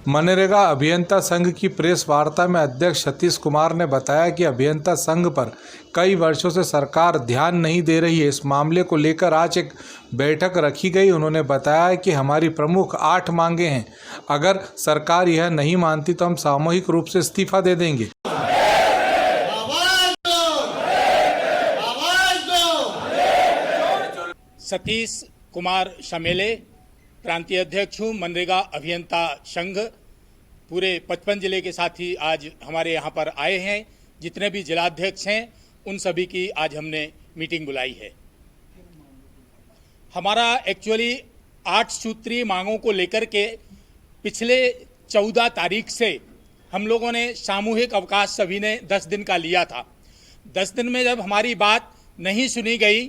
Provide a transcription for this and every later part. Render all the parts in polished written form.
मनरेगा अभियंता संघ की प्रेस वार्ता में अध्यक्ष सतीश कुमार ने बताया कि अभियंता संघ पर कई वर्षों से सरकार ध्यान नहीं दे रही है। इस मामले को लेकर आज एक बैठक रखी गई। उन्होंने बताया कि हमारी प्रमुख 8 मांगे हैं। अगर सरकार यह नहीं मानती तो हम सामूहिक रूप से इस्तीफा दे देंगे। सतीश कुमार शमेले, प्रांतीय अध्यक्ष हूँ मनरेगा अभियंता संघ। पूरे 55 जिले के साथी आज हमारे यहाँ पर आए हैं। जितने भी जिलाध्यक्ष हैं उन सभी की आज हमने मीटिंग बुलाई है। हमारा एक्चुअली 8 सूत्रीय मांगों को लेकर के पिछले 14 तारीख से हम लोगों ने सामूहिक अवकाश सभी ने 10 दिन का लिया था। 10 दिन में जब हमारी बात नहीं सुनी गई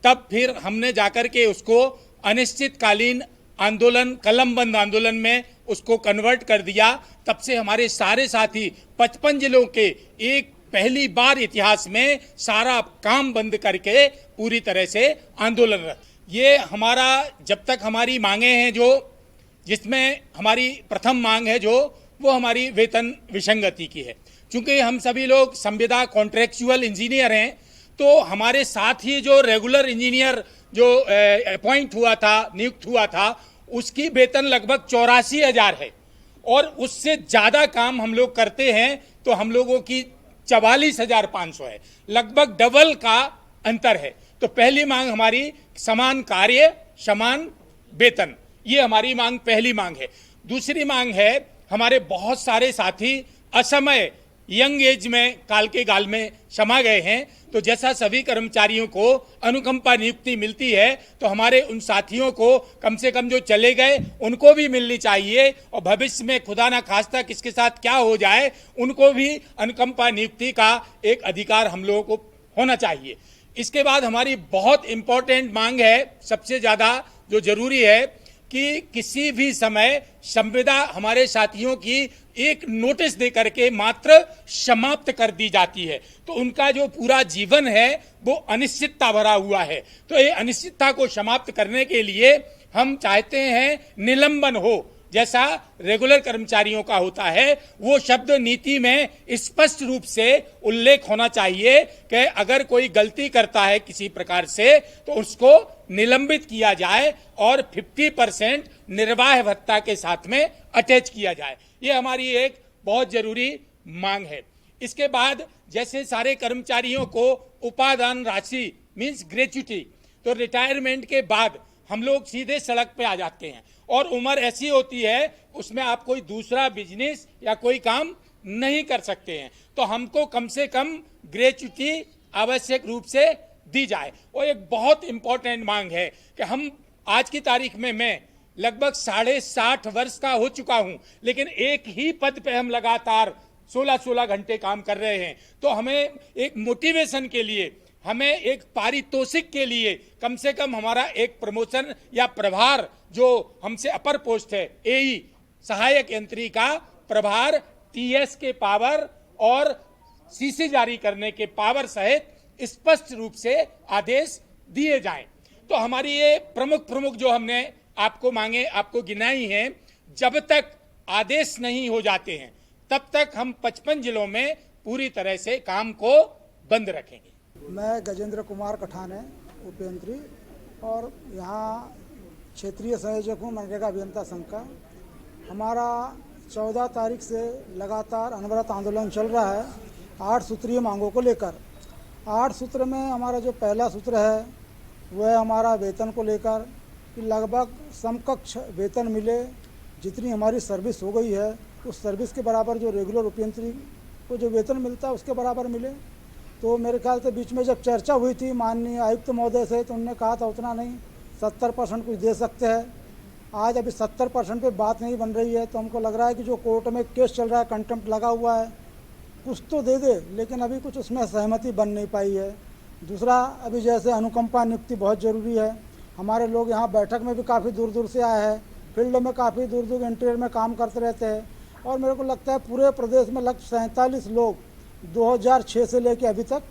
तब फिर हमने जाकर के उसको अनिश्चितकालीन आंदोलन, कलमबंद आंदोलन में उसको कन्वर्ट कर दिया। तब से हमारे सारे साथी 55 जिलों के एक पहली बार इतिहास में सारा काम बंद करके पूरी तरह से आंदोलनरत। ये हमारा जब तक हमारी मांगे हैं जो, जिसमें हमारी प्रथम मांग है जो वो हमारी वेतन विसंगति की है। चूंकि हम सभी लोग संविदा कॉन्ट्रेक्चुअल इंजीनियर हैं तो हमारे साथ ही जो रेगुलर इंजीनियर जो अपॉइंट हुआ था, नियुक्त हुआ था, उसकी वेतन लगभग 84,000 है और उससे ज़्यादा काम हम लोग करते हैं तो हम लोगों की 44,500 है। लगभग डबल का अंतर है। तो पहली मांग हमारी समान कार्य समान वेतन, ये हमारी मांग पहली मांग है। दूसरी मांग है, हमारे बहुत सारे साथी असमय यंग एज में काल के गाल में समा गए हैं। तो जैसा सभी कर्मचारियों को अनुकंपा नियुक्ति मिलती है तो हमारे उन साथियों को कम से कम जो चले गए उनको भी मिलनी चाहिए और भविष्य में खुदा ना खास्ता किसके साथ क्या हो जाए उनको भी अनुकंपा नियुक्ति का एक अधिकार हम लोगों को होना चाहिए। इसके बाद हमारी बहुत इंपॉर्टेंट मांग है, सबसे ज़्यादा जो जरूरी है कि किसी भी समय संविदा हमारे साथियों की एक नोटिस दे करके मात्र समाप्त कर दी जाती है तो उनका जो पूरा जीवन है वो अनिश्चितता भरा हुआ है। तो ये अनिश्चितता को समाप्त करने के लिए हम चाहते हैं निलंबन हो, जैसा रेगुलर कर्मचारियों का होता है। वो शब्द नीति में स्पष्ट रूप से उल्लेख होना चाहिए कि अगर कोई गलती करता है किसी प्रकार से तो उसको निलंबित किया जाए और 50% निर्वाह भत्ता के साथ में अटैच किया जाए। ये हमारी एक बहुत जरूरी मांग है। इसके बाद जैसे सारे कर्मचारियों को उपादान राशि मीन्स ग्रेच्युटी, तो रिटायरमेंट के बाद हम लोग सीधे सड़क पे आ जाते हैं और उम्र ऐसी होती है उसमें आप कोई दूसरा बिजनेस या कोई काम नहीं कर सकते हैं। तो हमको कम से कम ग्रेच्युटी आवश्यक रूप से दी जाए। और एक बहुत इंपॉर्टेंट मांग है कि हम आज की तारीख में मैं लगभग 60.5 वर्ष का हो चुका हूं लेकिन एक ही पद पे हम लगातार 16-16 घंटे काम कर रहे हैं। तो हमें एक मोटिवेशन के लिए, हमें एक पारितोषिक के लिए कम से कम हमारा एक प्रमोशन या प्रभार जो हमसे अपर पोस्ट है एई सहायक यंत्री का प्रभार, टीएस के पावर और सीसी जारी करने के पावर सहित स्पष्ट रूप से आदेश दिए जाएं। तो हमारी ये प्रमुख जो हमने आपको मांगे, आपको गिनाई हैं, जब तक आदेश नहीं हो जाते हैं तब तक हम 55 जिलों में पूरी तरह से काम को बंद रखेंगे। मैं गजेंद्र कुमार कठान है, उपयंत्री और यहाँ क्षेत्रीय संयोजक हूँ मनरेगा अभियंता संघ का। हमारा 14 तारीख से लगातार अनवरत आंदोलन चल रहा है 8 सूत्रीय मांगों को लेकर। 8 सूत्र में हमारा जो पहला सूत्र है वह हमारा वेतन को लेकर कि लगभग समकक्ष वेतन मिले, जितनी हमारी सर्विस हो गई है उस सर्विस के बराबर जो रेगुलर उपयंत्री को जो वेतन मिलता है उसके बराबर मिले। तो मेरे ख्याल से बीच में जब चर्चा हुई थी माननीय आयुक्त महोदय से तो उन्होंने कहा था उतना नहीं, 70% कुछ दे सकते हैं। आज अभी 70% पे बात नहीं बन रही है तो हमको लग रहा है कि जो कोर्ट में केस चल रहा है, कंटेम्प्ट लगा हुआ है, कुछ तो दे दे, लेकिन अभी कुछ उसमें सहमति बन नहीं पाई है। दूसरा, अभी जैसे अनुकंपा नियुक्ति बहुत ज़रूरी है। हमारे लोग यहाँ बैठक में भी काफ़ी दूर दूर से आए हैं, फील्ड में काफ़ी दूर दूर इंटीरियर में काम करते रहते हैं और मेरे को लगता है पूरे प्रदेश में लगभग 47 लोग 2006 से लेके अभी तक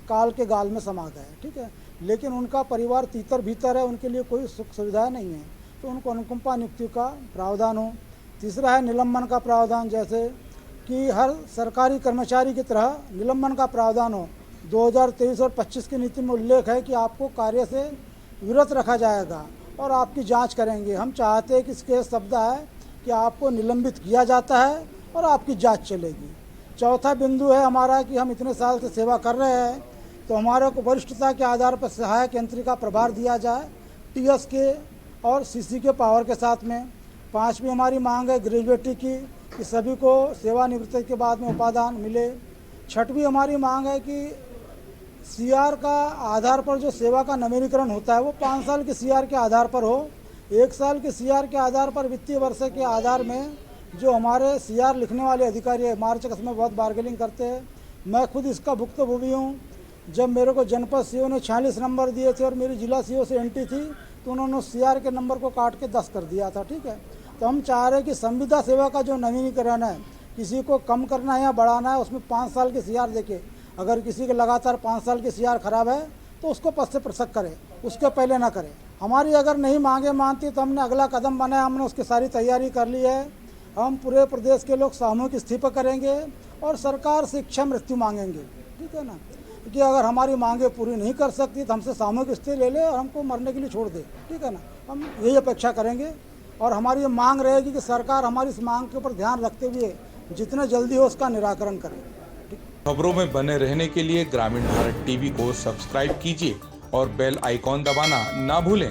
काल के गाल में समा गए, ठीक है, लेकिन उनका परिवार तीतर भीतर है, उनके लिए कोई सुख सुविधा नहीं है। तो उनको अनुकंपा नियुक्ति का प्रावधान हो। तीसरा है निलंबन का प्रावधान, जैसे कि हर सरकारी कर्मचारी की तरह निलंबन का प्रावधान हो। 2023 और 25 की नीति में उल्लेख है कि आपको कार्य से विरत रखा जाएगा और आपकी जांच करेंगे। हम चाहते हैं कि इसके शब्द है कि आपको निलंबित किया जाता है और आपकी जांच चलेगी। चौथा बिंदु है हमारा कि हम इतने साल से सेवा कर रहे हैं तो हमारे को वरिष्ठता के आधार पर सहायक यंत्री का प्रभार दिया जाए, टीएस के और सीसी के पावर के साथ में। पांचवी हमारी मांग है ग्रेजुएटी की, कि सभी को सेवानिवृत्ति के बाद में उपादान मिले। छठवीं हमारी मांग है कि सीआर का आधार पर जो सेवा का नवीनीकरण होता है वो 5 साल के सीआर के आधार पर हो। 1 साल के सीआर के आधार पर वित्तीय वर्ष के आधार में जो हमारे सीआर लिखने वाले अधिकारी है, मार्च अगस्त में बहुत बार्गेनिंग करते हैं। मैं खुद इसका भुक्तभोगी हूँ। जब मेरे को जनपद सीओ ने 46 नंबर दिए थे और मेरी जिला सीओ से एंट्री थी तो उन्होंने सीआर के नंबर को काट के 10 कर दिया था। ठीक है, तो हम चाह रहे हैं कि संविदा सेवा का जो नवीनीकरण है, किसी को कम करना है या बढ़ाना है, उसमें 5 साल के सीआर देके, अगर किसी के लगातार 5 साल के सीआर खराब है तो उसको पद से पृथक करे, उसके पहले ना करे। हमारी अगर नहीं मांगे मानती तो हमने अगला कदम बनाया, हमने उसकी सारी तैयारी कर ली है। हम पूरे प्रदेश के लोग सामूहिक इस्तीफा करेंगे और सरकार से इच्छा मृत्यु मांगेंगे। ठीक है ना, कि अगर हमारी मांगे पूरी नहीं कर सकती तो हमसे सामूहिक इस्तीफा ले ले और हमको मरने के लिए छोड़ दे। ठीक है ना, हम यही अपेक्षा करेंगे और हमारी ये मांग रहेगी कि सरकार हमारी इस मांग के ऊपर ध्यान रखते हुए जितना जल्दी हो उसका निराकरण करे। खबरों में बने रहने के लिए ग्रामीण भारत टीवी को सब्सक्राइब कीजिए और बेल आइकॉन दबाना ना भूलें।